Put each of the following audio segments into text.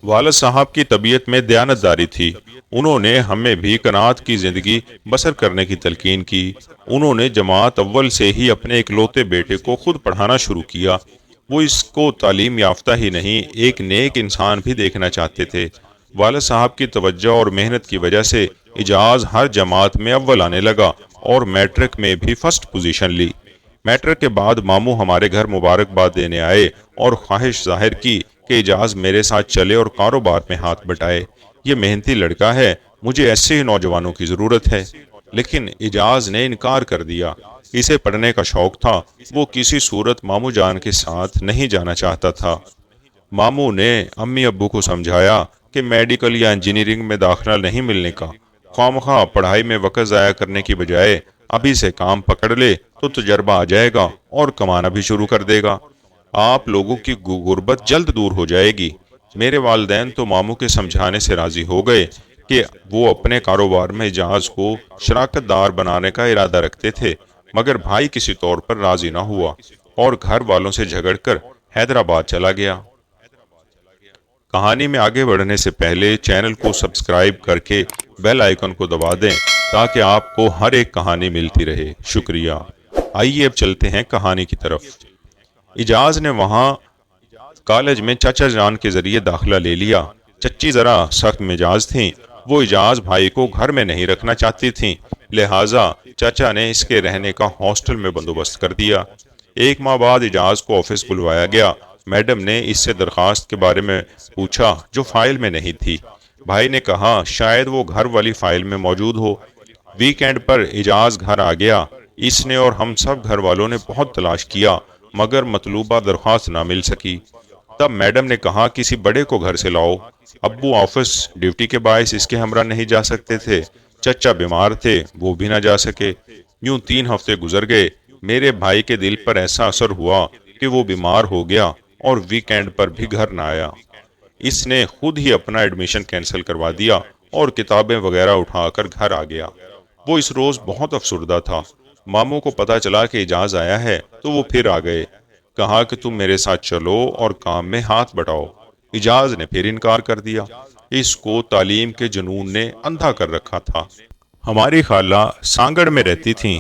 والد صاحب کی طبیعت میں دیانتداری تھی۔ انہوں نے ہمیں بھی قناعت کی زندگی بسر کرنے کی تلقین کی۔ انہوں نے جماعت اول سے ہی اپنے اکلوتے بیٹے کو خود پڑھانا شروع کیا۔ وہ اس کو تعلیم یافتہ ہی نہیں، ایک نیک انسان بھی دیکھنا چاہتے تھے۔ والد صاحب کی توجہ اور محنت کی وجہ سے اعجاز ہر جماعت میں اول آنے لگا اور میٹرک میں بھی فرسٹ پوزیشن لی۔ میٹرک کے بعد ماموں ہمارے گھر مبارکباد دینے آئے اور خواہش ظاہر کی کہ اعجاز میرے ساتھ چلے اور کاروبار میں ہاتھ بٹائے۔ یہ محنتی لڑکا ہے، مجھے ایسے ہی نوجوانوں کی ضرورت ہے۔ لیکن اعجاز نے انکار کر دیا۔ اسے پڑھنے کا شوق تھا، وہ کسی صورت ماموں جان کے ساتھ نہیں جانا چاہتا تھا۔ ماموں نے امی ابو کو سمجھایا کہ میڈیکل یا انجینئرنگ میں داخلہ نہیں ملنے کا، خواہ پڑھائی میں وقت ضائع کرنے کی بجائے ابھی سے کام پکڑ لے تو تجربہ آ جائے گا اور کمانا بھی شروع کر دے گا۔ آپ لوگوں کی غربت جلد دور ہو جائے گی۔ میرے والدین تو ماموں کے سمجھانے سے راضی ہو گئے کہ وہ اپنے کاروبار میں اعجاز کو شراکت دار بنانے کا ارادہ رکھتے تھے، مگر بھائی کسی طور پر راضی نہ ہوا اور گھر والوں سے جھگڑ کر حیدرآباد چلا گیا۔ کہانی میں آگے بڑھنے سے پہلے چینل کو سبسکرائب کر کے بیل آئیکن کو دبا دیں تاکہ آپ کو ہر ایک کہانی ملتی رہے۔ شکریہ۔ آئیے اب چلتے ہیں کہانی کی طرف۔ اعجاز نے وہاں کالج میں چچا جان کے ذریعے داخلہ لے لیا۔ چچی ذرا سخت مزاج تھیں، وہ اعجاز بھائی کو گھر میں نہیں رکھنا چاہتی تھیں، لہٰذا چچا نے اس کے رہنے کا ہاسٹل میں بندوبست کر دیا۔ ایک ماہ بعد اعجاز کو آفس بلوایا گیا۔ میڈم نے اس سے درخواست کے بارے میں پوچھا جو فائل میں نہیں تھی۔ بھائی نے کہا شاید وہ گھر والی فائل میں موجود ہو۔ ویکینڈ پر اعجاز گھر آ گیا۔ اس نے اور ہم سب گھر والوں نے بہت تلاش کیا مگر مطلوبہ درخواست نہ مل سکی۔ تب میڈم نے کہا کسی بڑے کو گھر سے لاؤ۔ ابو آفس ڈیوٹی کے باعث اس کے ہمراہ نہیں جا سکتے تھے، چچا بیمار تھے، وہ بھی نہ جا سکے۔ یوں 3 ہفتے گزر گئے۔ میرے بھائی کے دل پر ایسا اثر ہوا کہ وہ بیمار ہو گیا اور ویکینڈ پر بھی گھر نہ آیا۔ اس نے خود ہی اپنا ایڈمیشن کینسل کروا دیا اور کتابیں وغیرہ اٹھا کر گھر آ گیا۔ وہ اس روز بہت افسردہ تھا۔ ماموں کو پتا چلا کہ اعجاز آیا ہے تو وہ پھر آ گئے۔ کہا کہ تم میرے ساتھ چلو اور کام میں ہاتھ بٹاؤ۔ اعجاز نے پھر انکار کر دیا۔ اس کو تعلیم کے جنون نے اندھا کر رکھا تھا۔ ہماری خالہ سانگڑ میں رہتی تھیں۔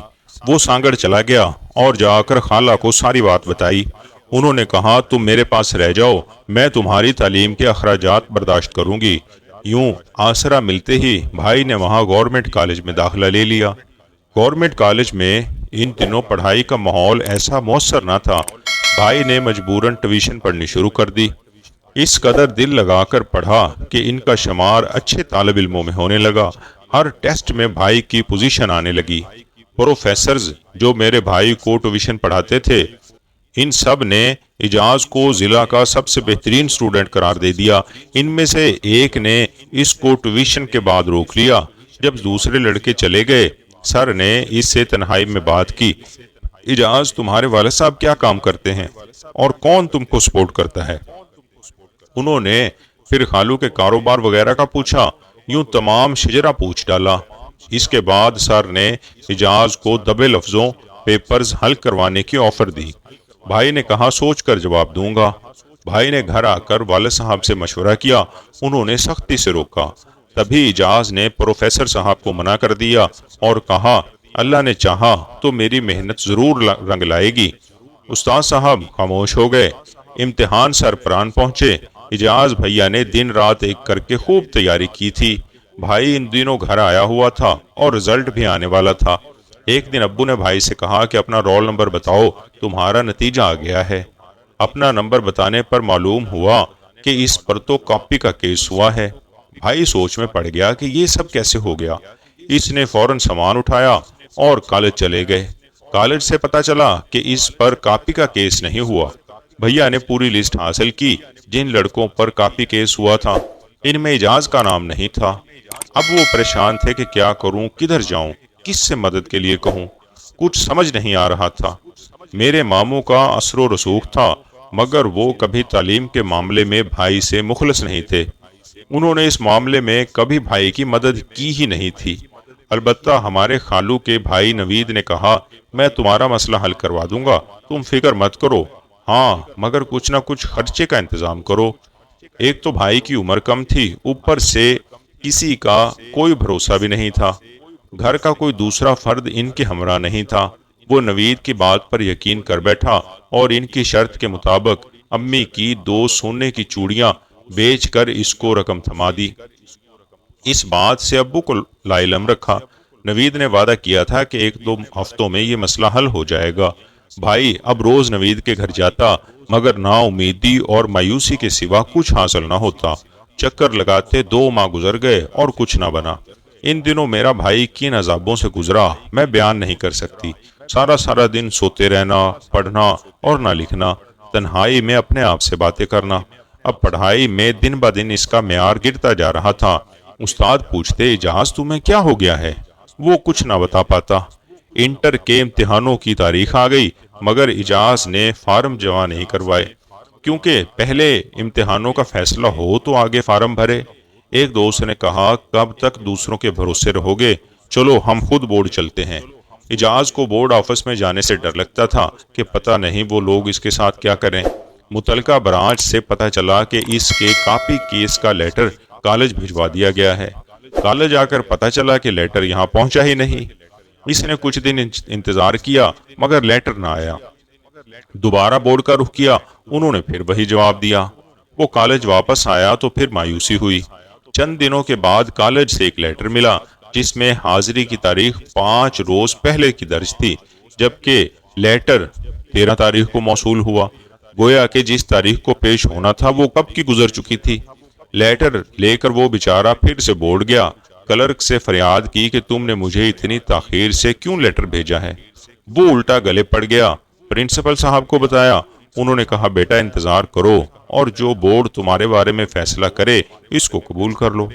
وہ سانگڑ چلا گیا اور جا کر خالہ کو ساری بات بتائی۔ انہوں نے کہا تم میرے پاس رہ جاؤ، میں تمہاری تعلیم کے اخراجات برداشت کروں گی۔ یوں آسرا ملتے ہی بھائی نے وہاں گورنمنٹ کالج میں داخلہ لے لیا۔ گورنمنٹ کالج میں ان دنوں پڑھائی کا ماحول ایسا مؤثر نہ تھا۔ بھائی نے مجبوراً ٹیوشن پڑھنی شروع کر دی۔ اس قدر دل لگا کر پڑھا کہ ان کا شمار اچھے طالب علموں میں ہونے لگا۔ ہر ٹیسٹ میں بھائی کی پوزیشن آنے لگی۔ پروفیسرز جو میرے بھائی کو ٹیوشن پڑھاتے تھے، ان سب نے اعجاز کو ضلع کا سب سے بہترین اسٹوڈنٹ قرار دے دیا۔ ان میں سے ایک نے اس کو ٹیوشن کے بعد روک لیا۔ جب دوسرے لڑکے چلے گئے، سر نے اس سے تنہائی میں بات کی، اعجاز تمہارے والد صاحب کیا کام کرتے ہیں اور کون تم کو سپورٹ کرتا ہے؟ انہوں نے پھر خالو کے کاروبار وغیرہ کا پوچھا۔ یوں تمام شجرا پوچھ ڈالا۔ اس کے بعد سر نے اعجاز کو دبے لفظوں پیپرز حل کروانے کی آفر دی۔ بھائی نے کہا سوچ کر جواب دوں گا۔ بھائی نے گھر آ کر والد صاحب سے مشورہ کیا۔ انہوں نے سختی سے روکا۔ تبھی اعجاز نے پروفیسر صاحب کو منع کر دیا اور کہا اللہ نے چاہا تو میری محنت ضرور رنگ لائے گی۔ استاد صاحب خاموش ہو گئے۔ امتحان سرپران پہنچے۔ اعجاز بھیا نے دن رات ایک کر کے خوب تیاری کی تھی۔ بھائی ان دنوں گھر آیا ہوا تھا اور رزلٹ بھی آنے والا تھا۔ ایک دن ابو نے بھائی سے کہا کہ اپنا رول نمبر بتاؤ، تمہارا نتیجہ آ گیا ہے۔ اپنا نمبر بتانے پر معلوم ہوا کہ اس پر تو کاپی کا کیس ہوا ہے۔ بھائی سوچ میں پڑ گیا کہ یہ سب کیسے ہو گیا۔ اس نے فوراً سامان اٹھایا اور کالج چلے گئے۔ کالج سے پتا چلا کہ اس پر کاپی کا کیس نہیں ہوا۔ بھیا نے پوری لسٹ حاصل کی جن لڑکوں پر کاپی کیس ہوا تھا، ان میں اعجاز کا نام نہیں تھا۔ اب وہ پریشان تھے کہ کیا کروں، کدھر جاؤں، کس سے مدد کے لیے کہوں، کچھ سمجھ نہیں آ رہا تھا۔ میرے ماموں کا اثر و رسوخ تھا مگر وہ کبھی تعلیم کے معاملے میں بھائی سے مخلص نہیں تھے۔ انہوں نے اس معاملے میں کبھی بھائی کی مدد کی ہی نہیں تھی۔ البتہ ہمارے خالو کے بھائی نوید نے کہا میں تمہارا مسئلہ حل کروا دوں گا، تم فکر مت کرو، ہاں مگر کچھ نہ کچھ خرچے کا انتظام کرو۔ ایک تو بھائی کی عمر کم تھی، اوپر سے کسی کا کوئی بھروسہ بھی نہیں تھا۔ گھر کا کوئی دوسرا فرد ان کے ہمراہ نہیں تھا۔ وہ نوید کی بات پر یقین کر بیٹھا اور ان کی شرط کے مطابق امی کی 2 سونے کی چوڑیاں بیچ کر اس کو رقم تھما دی۔ اس بات سے ابو کو لاعلم رکھا۔ نوید نے وعدہ کیا تھا کہ 1-2 ہفتوں میں یہ مسئلہ حل ہو جائے گا۔ بھائی اب روز نوید کے گھر جاتا، مگر نا امیدی اور مایوسی کے سوا کچھ حاصل نہ ہوتا۔ چکر لگاتے 2 ماہ گزر گئے اور کچھ نہ بنا۔ ان دنوں میرا بھائی کن عذابوں سے گزرا میں بیان نہیں کر سکتی۔ سارا دن سوتے رہنا، پڑھنا اور نہ لکھنا، تنہائی میں اپنے آپ سے باتیں کرنا۔ اب پڑھائی میں دن بہ دن اس کا معیار گرتا جا رہا تھا۔ استاد پوچھتے، اجاز تمہیں کیا ہو گیا ہے؟ وہ کچھ نہ بتا پاتا۔ انٹر کے امتحانوں کی تاریخ آ گئی، مگر اجاز نے فارم جمع نہیں کروائے، کیونکہ پہلے امتحانوں کا فیصلہ ہو تو آگے فارم بھرے۔ ایک دوست نے کہا، کب تک دوسروں کے بھروسے رہو گے؟ چلو ہم خود بورڈ چلتے ہیں۔ اجاز کو بورڈ آفس میں جانے سے ڈر لگتا تھا کہ پتہ نہیں وہ لوگ اس کے ساتھ کیا کریں۔ متعلقہ برانچ سے پتہ چلا کہ اس کے کاپی کیس کا لیٹر کالج بھجوا دیا گیا ہے۔ کالج آ کر پتہ چلا کہ لیٹر یہاں پہنچا ہی نہیں۔ اس نے کچھ دن انتظار کیا، مگر لیٹر نہ آیا۔ دوبارہ بورڈ کا رخ کیا، انہوں نے پھر وہی جواب دیا۔ وہ کالج واپس آیا تو پھر مایوسی ہوئی۔ چند دنوں کے بعد کالج سے ایک لیٹر ملا، جس میں حاضری کی تاریخ 5 روز پہلے کی درج تھی، جبکہ لیٹر 13 تاریخ کو موصول ہوا۔ گویا کہ جس تاریخ کو پیش ہونا تھا وہ کب کی گزر چکی تھی۔ لیٹر لے کر وہ بیچارہ پھر سے بورڈ گیا۔ کلرک سے فریاد کی کہ تم نے مجھے اتنی تاخیر سے کیوں لیٹر بھیجا ہے؟ وہ الٹا گلے پڑ گیا۔ پرنسپل صاحب کو بتایا۔ انہوں نے کہا، بیٹا انتظار کرو اور جو بورڈ تمہارے بارے میں فیصلہ کرے اس کو قبول کر لو۔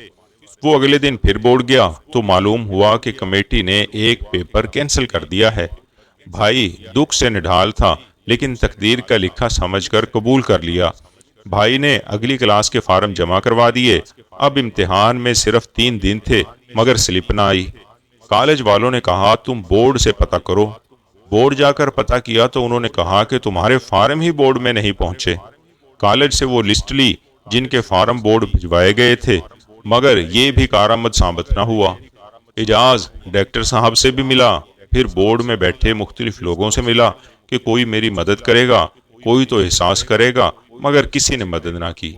وہ اگلے دن پھر بورڈ گیا تو معلوم ہوا کہ کمیٹی نے ایک پیپر کینسل کر دیا ہے۔ بھائی دکھ سے نڈھال تھا، لیکن تقدیر کا لکھا سمجھ کر قبول کر لیا۔ بھائی نے اگلی کلاس کے فارم جمع کروا دیے۔ اب امتحان میں صرف 3 دن تھے، مگر سلپ نہ آئی۔ کالج والوں نے کہا، تم بورڈ سے پتہ کرو۔ بورڈ جا کر پتہ کیا تو انہوں نے کہا کہ تمہارے فارم ہی بورڈ میں نہیں پہنچے۔ کالج سے وہ لسٹ لی جن کے فارم بورڈ بھجوائے گئے تھے، مگر یہ بھی کارآمد ثابت نہ ہوا۔ اجاز ڈائریکٹر صاحب سے بھی ملا، پھر بورڈ میں بیٹھے مختلف لوگوں سے ملا کہ کوئی میری مدد کرے گا، کوئی تو احساس کرے گا، مگر کسی نے مدد نہ کی۔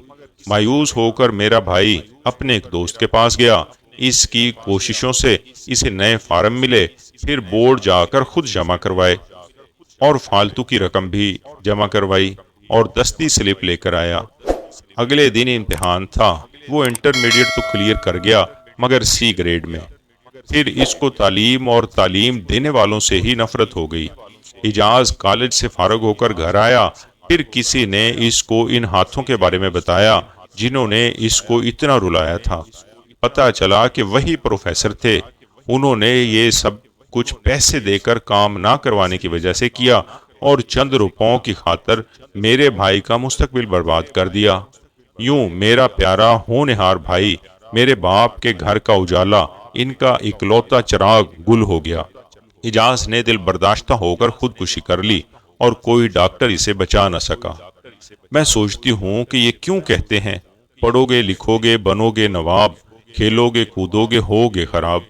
مایوس ہو کر میرا بھائی اپنے ایک دوست کے پاس گیا۔ اس کی کوششوں سے اسے نئے فارم ملے، پھر بورڈ جا کر خود جمع کروائے اور فالتو کی رقم بھی جمع کروائی اور دستی سلپ لے کر آیا۔ اگلے دن امتحان تھا۔ وہ انٹرمیڈیٹ تو کلیئر کر گیا، مگر سی گریڈ میں۔ پھر اس کو تعلیم اور تعلیم دینے والوں سے ہی نفرت ہو گئی۔ اجاز کالج سے فارغ ہو کر گھر آیا، پھر کسی نے اس کو ان ہاتھوں کے بارے میں بتایا جنہوں نے اس کو اتنا رلایا تھا۔ پتہ چلا کہ وہی پروفیسر تھے۔ انہوں نے یہ سب کچھ پیسے دے کر کام نہ کروانے کی وجہ سے کیا اور چند روپوں کی خاطر میرے بھائی کا مستقبل برباد کر دیا۔ یوں میرا پیارا ہونہار بھائی، میرے باپ کے گھر کا اجالا، ان کا اکلوتا چراغ گل ہو گیا۔ اجاز نے دل برداشتہ ہو کر خودکشی کر لی اور کوئی ڈاکٹر اسے بچا نہ سکا۔ میں سوچتی ہوں کہ یہ کیوں کہتے ہیں، پڑھو گے لکھو گے بنو گے نواب، کھیلو گے کودو گے ہوگے خراب۔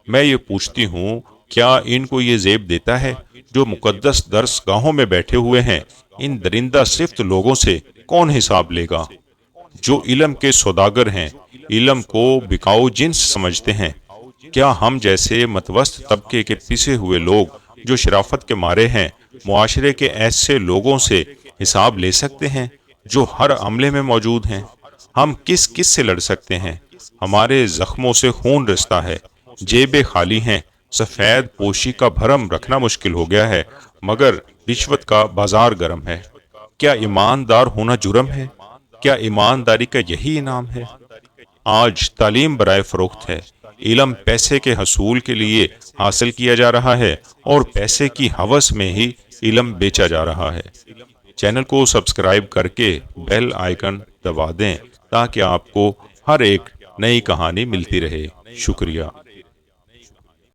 میں یہ پوچھتی ہوں، کیا ان کو یہ زیب دیتا ہے؟ جو مقدس درس گاہوں میں بیٹھے ہوئے ہیں، ان درندہ صفت لوگوں سے کون حساب لے گا؟ جو علم کے سوداگر ہیں، علم کو بکاؤ جنس سمجھتے ہیں، کیا ہم جیسے متوسط طبقے کے پسے ہوئے لوگ جو شرافت کے مارے ہیں، معاشرے کے ایسے لوگوں سے حساب لے سکتے ہیں جو ہر عملے میں موجود ہیں؟ ہم کس سے لڑ سکتے ہیں؟ ہمارے زخموں سے خون رستا ہے، جیبیں خالی ہیں، سفید پوشی کا بھرم رکھنا مشکل ہو گیا ہے، مگر رشوت کا بازار گرم ہے۔ کیا ایماندار ہونا جرم ہے؟ کیا ایمانداری کا یہی انعام ہے؟ آج تعلیم برائے فروخت ہے۔ علم پیسے کے حصول کے لیے حاصل کیا جا رہا ہے اور پیسے کی ہوس میں ہی علم بیچا جا رہا ہے۔ چینل کو سبسکرائب کر کے بیل آئیکن دبا دیں تاکہ آپ کو ہر ایک نئی کہانی ملتی رہے۔ شکریہ۔